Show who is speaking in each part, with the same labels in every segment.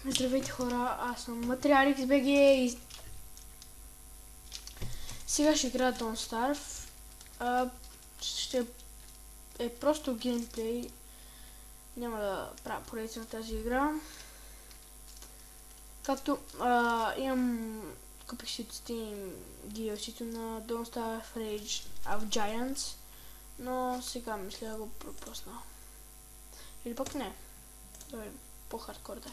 Speaker 1: Здравейте хора, аз съм Материалик с БГ и сега ще играя Don't Starve. Ще е просто геймплей, няма да правя поредица на тази игра. Както купих си от Steam DLC-то на Don't Starve Rage of Giants, но сега мисля да го пропусна. Или пък не, да е по-хардкор да е.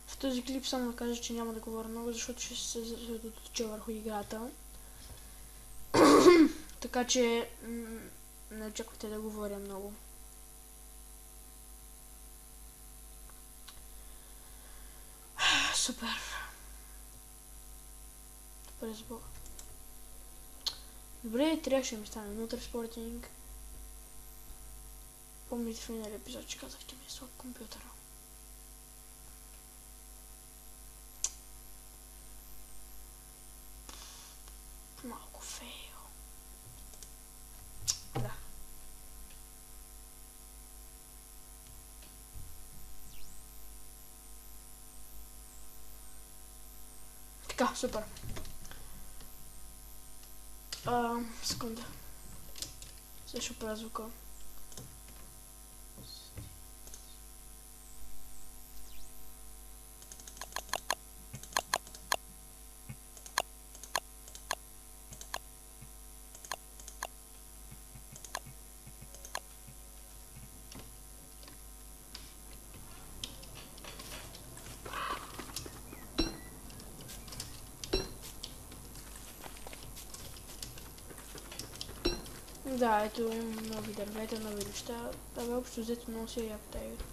Speaker 1: В този клип само да кажа, че няма да говоря много, защото ще се съсредоточа върху играта. Така че не очаквайте да говоря много. Супер. Добре, с Бога. Добре, трябваше да ми стане Motorsporting. Помните в миналия епизод, че казах, че ми е слаб компютъра. Малко фейл. Да. Така, супер. Секунда. Сега ще оправя звука. Да, ето имам нови дървета, нови неща. Да, бе, общо взето много си яко тази игра.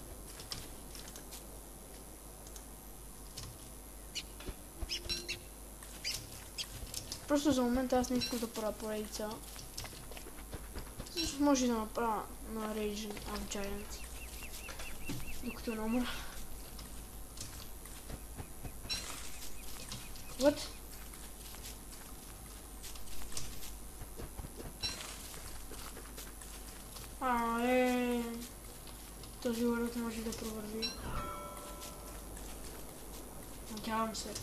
Speaker 1: Просто за момента аз не искам да правя поредица. Защото може да направя на Rage of Giants. Докато не умра. What? Този уровък може да провърви. Надявам се.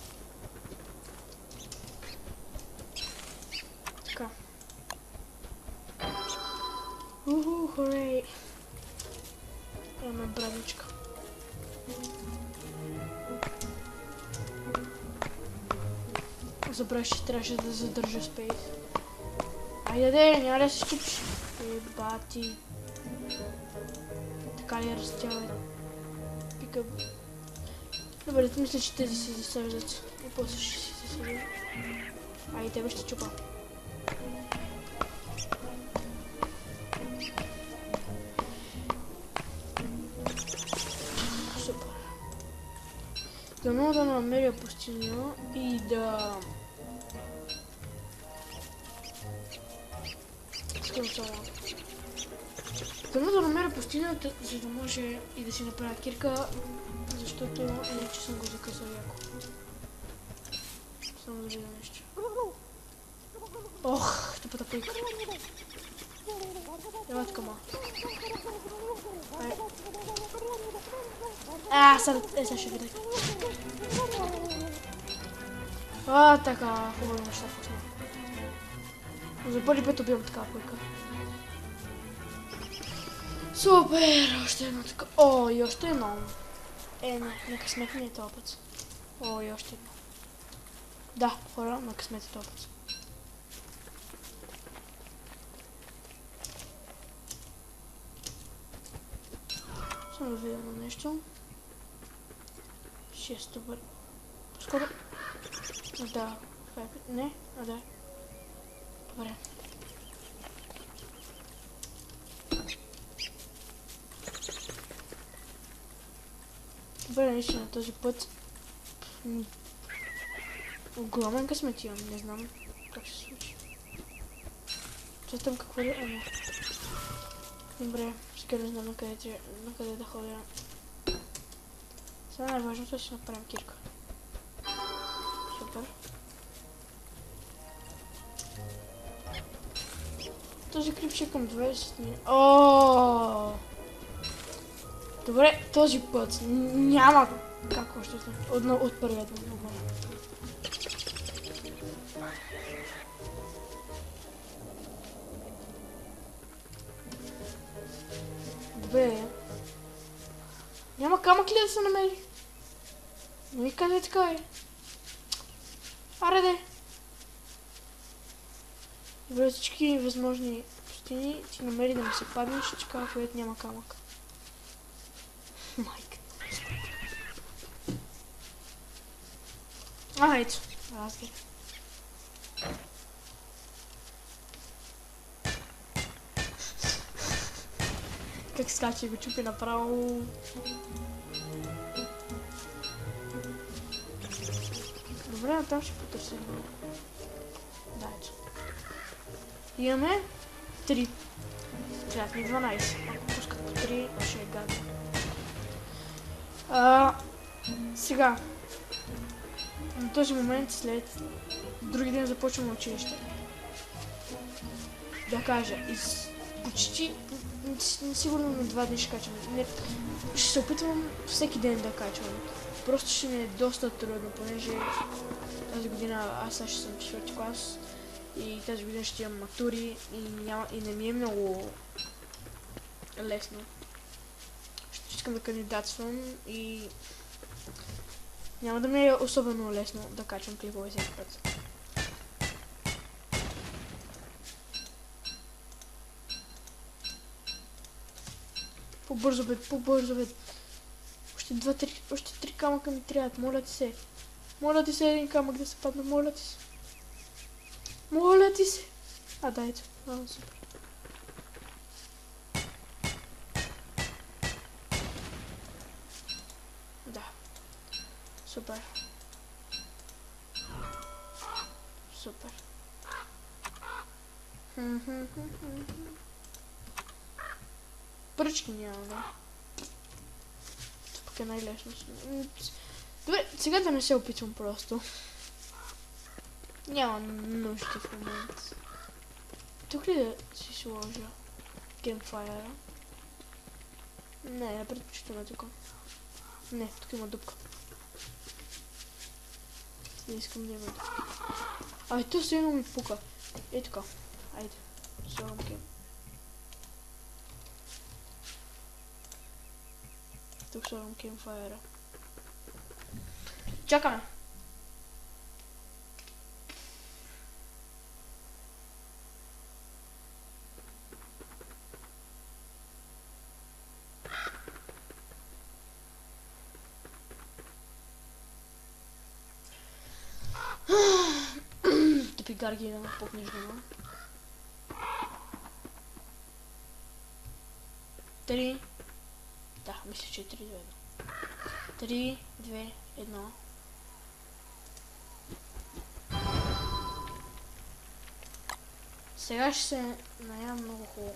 Speaker 1: Така. Хорей! Имаме браничка. Забравих, че трябваше да задържа спейс. Айде, няма да се щупиш. Бати. Така ли растява? Пика. Добре, мисля, че тези се засаждат. И после ще си засаждат. И тебе ще чупа. Супер. Дано да намеря пустиня и да... Дано да намеря пустинята, за да може и да си направя кирка, защото иначе съм го закъсал яко. Само да видя нещо. Ох, тъпата пейка. Ела тук, ма. Сега ще видя. Така, хубави неща пусна. За първи път убивам такава пейка. Супер! Още едно така. О, и още едно. На късмет ми е този път. О, и още едно. Да, хора, на късмет е този път. Само да видя на нещо. 6 добър. Скоро. Да, не, да. Добре. Добре, наистина този път огромен късмет имам, не знам как ще се случи. Честам какво ли е. Добре, сега не знам на къде да ходя. Сега най-важното е да си направим кирка. Супер. този клипче към 20 минути. О! Добре, този път няма как още от първият номер. Добре. Няма камък ли да се намери? Не ми казвай така, бе. Аре, де. Добре, всички възможни пустини ти намери да ми се паднеш, чека, където няма камък. Майка. Ето. Разбира. Как скача и го чупи направо. Добре, но там ще потърсим. Да, ето. Имаме 3. Трябва ми 12. Ако пускат по 3, ще е гадно. Сега. На този момент, след други ден започваме училище. Да кажа, из почти сигурно на 2 дни ще качвам. Ще се опитвам всеки ден да качвам. Просто ще ми е доста трудно, понеже тази година аз ще съм 4-ти клас и тази година ще имам матури и не ми е много лесно. Ще искам да кандидатствам и няма да ми е особено лесно да качвам клипове всеки път. По-бързо, бе, по-бързо, бе. Още 3 камъка ми трябват, моля ти се. Моля ти се един камък да се падне, моля ти се. Моля ти се. Дайте. Супер. Да. Супер. Супер. Пръчки няма, да. Тук е най-лесно. Добре, сега да не се опитвам просто. Няма нужда в момент. Тук ли да си сложа кемпфайра? Не, предпочитаме тук. Не, тук има дупка. Не искам да има дупка. То сигурно ми пука. Така. Айде. Слагам кем. Тук слагам кемпфайра. Чакаме. Тъпи гарги да ме пукнеш дома. 3. Да, мисля, че е 3, 2, 1. 3, 2, 1. Сега ще се наям много хубаво.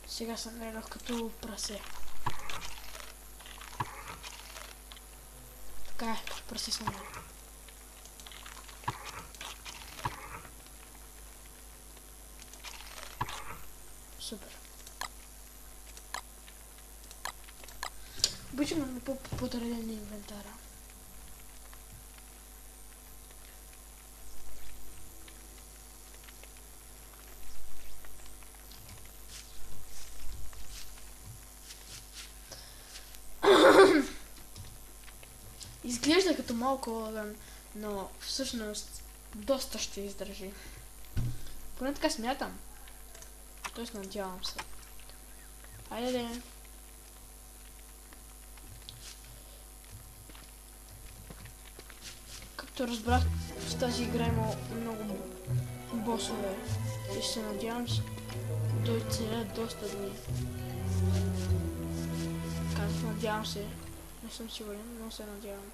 Speaker 1: Сега съм гледах като прасе. Така е, като прасе съм гледал. Супер. Обичам да ме по-подреден на инвентара. Изглежда като малко огън, но всъщност доста ще издържи. Поне така смятам. Тоест надявам се. Айде. Както разбрах, в тази игра има много босове и се надявам да оцеля доста дни. Казах, надявам се. Не съм сигурен, но се надявам.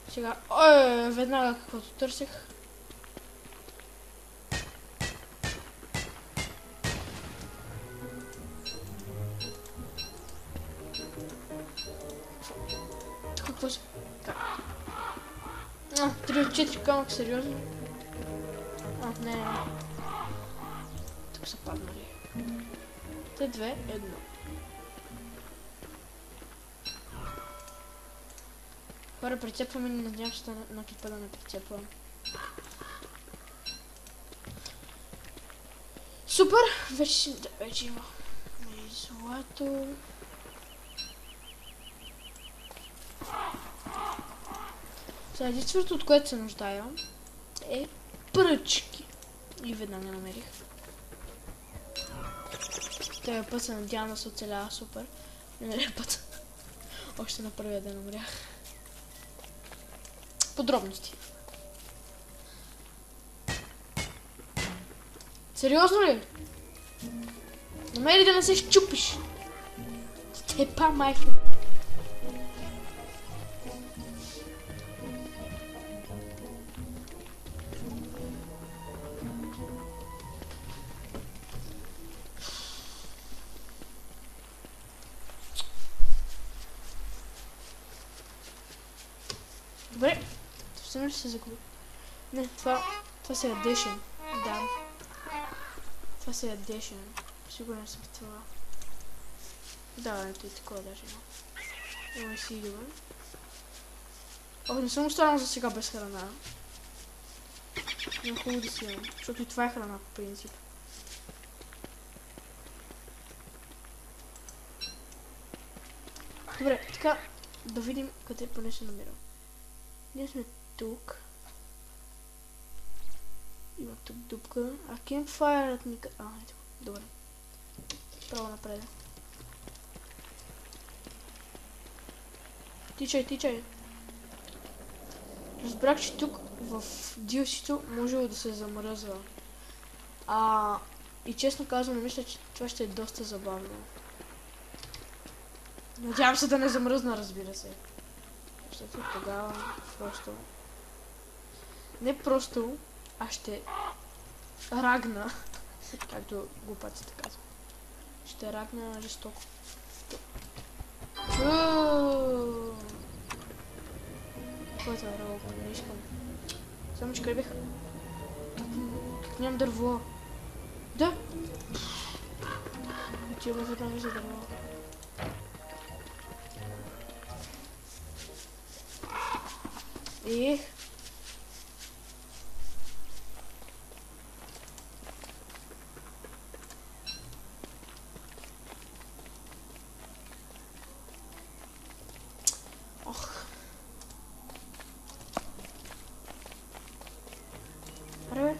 Speaker 1: Сега, веднага каквото търсех. Какво се... 3 от 4 камък, сериозно? Не. Тук са паднали. Те 2, 1. Хора, прицепваме, не надявам се на клипа да не прицепвам. Супер! Вече има. И злато. Сега единственото, от което се нуждая, е пръчки. И веднага намерих. Този път се надявам да се оцелява супер. Миналия път. Още на първия ден умрях. Подробности. Сериозно ли? Намери да не се щупиш. Степа майка. Добре, всъщност ще се загуби. Не, това се ядешен. Да. Това се ядешен. Сигурен съм в това. Да, ето и такова даже има. Има си добре. Ох, не съм останал за сега без храна. Но хубаво да си имам, защото и това е храна по принцип. Добре, така да видим къде поне се намирам. Ние сме тук. Има тук дупка. А кемпфайрът ни... ето. Добре. Право напред. Тичай. Разбрах, че тук в DLC-то можело да се замръзва. И честно казвам, мисля, че това ще е доста забавно. Надявам се да не замръзна, разбира се. Защото тогава просто... Не просто, а ще рагна, както глупаците казват. Ще рагна жестоко. Който е рълко, не искам. Само че къде беха? Тук нямам дърво. Да! Отиваме веднага за дърво. Ох. Аре.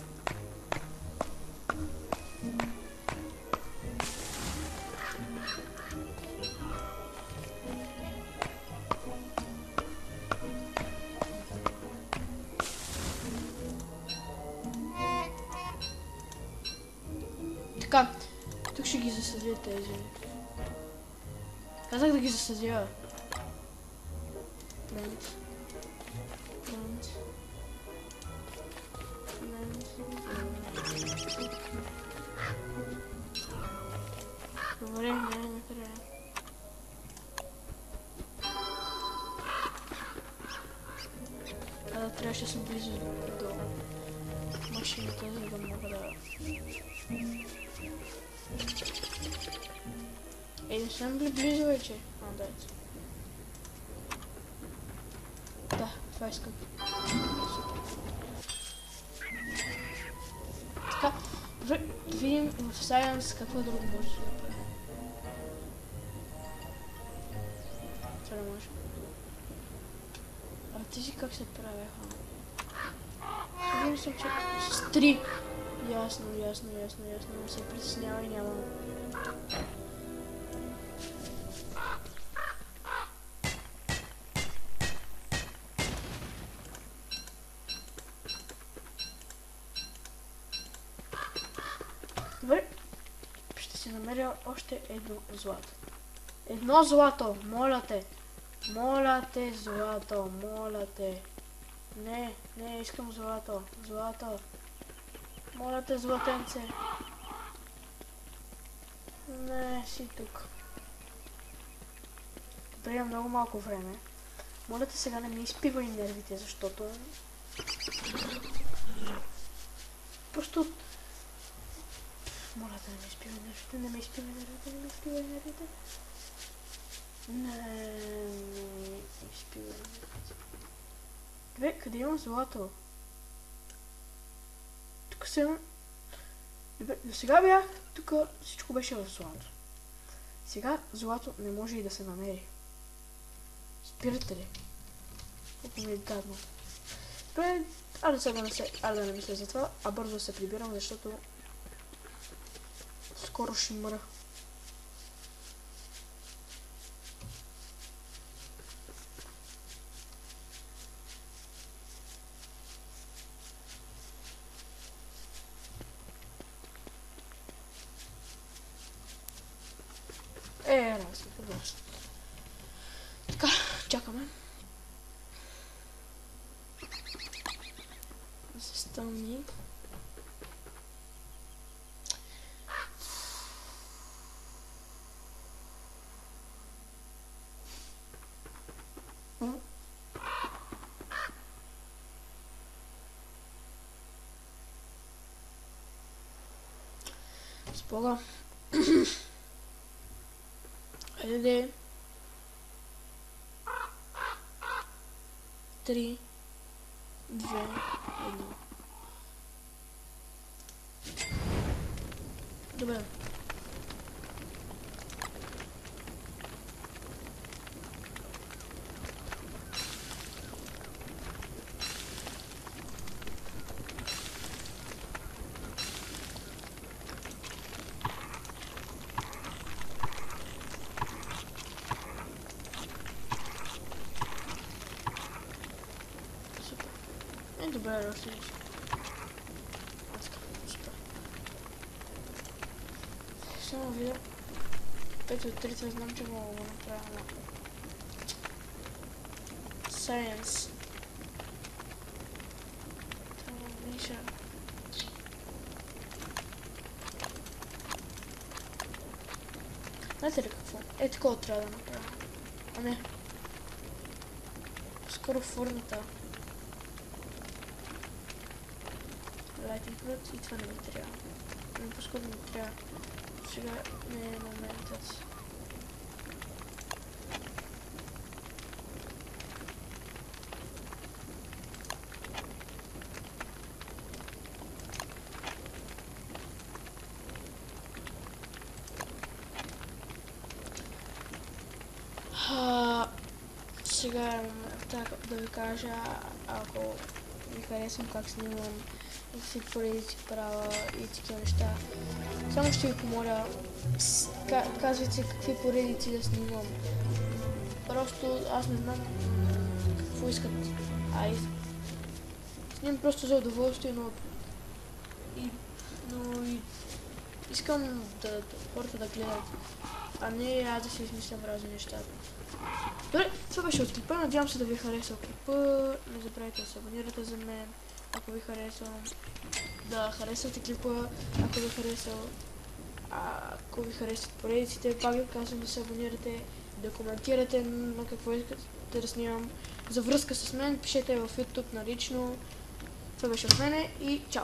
Speaker 1: Така, тук ще ги засадя тези. Казах да ги засадя. Добре, не трябва. Трябваше да съм близо до машината, за да мога да... не съм близо вече. Дайте. Да, това искам. Така, да видим в Science какво друго може да направим. Това не може. Тези как се правяха? Сигурен съм, че с 3. Ясно. Не се притеснявай, нямам. намерил още едно злато. Едно злато, моля те. Моля те, злато, моля те. Не, не, искам злато, злато. Моля те, златенце. Не, си тук. Добре, много малко време. Моля те, сега не ми изпивай нервите, защото... Просто... Моля те, не ми изпивай нервите, не ми изпивай нервите, не ми изпивай нервите. Не ми изпивай нервите. Добре, къде имам злато? Тук съм... Добре, до сега бях, тук всичко беше в злато. Сега злато не може и да се намери. Спирате ли? Колко ми е гадно. Добре, да не мисля за това, а бързо се прибирам, защото скоро ще мра. Раз, добре. Така, чакаме. Да се стълни. С Бога. Айде. 3, 2, 1. Добре. Добре, различно. Супер. Само видя 5 от 3, знам, че мога да го направя на Science. Television. Знаете ли какво? Е, такова трябва да направя. А не. Скоро фурната. Lighting rod и това не ми трябва. Но по-скоро ми трябва. Сега не е моментът. Сега е моментът да ви кажа, ако ви харесвам как снимам и какви поредици правя и такива неща. Само ще ви помоля, казвайте какви поредици да снимам. Просто аз не знам какво искат. Снимам просто за удоволствие, но искам хората да гледат, а не аз да си измислям разни неща. Добре, това беше от клипа. Надявам се да ви е харесал клипа. Не забравяйте да се абонирате за мен, ако ви харесвам. Да харесвате клипа, ако ви харесал. Ако ви харесват поредиците, пак ви казвам да се абонирате, да коментирате на какво искате да снимам. За връзка с мен, пишете в YouTube налично. Това беше от мене и чао!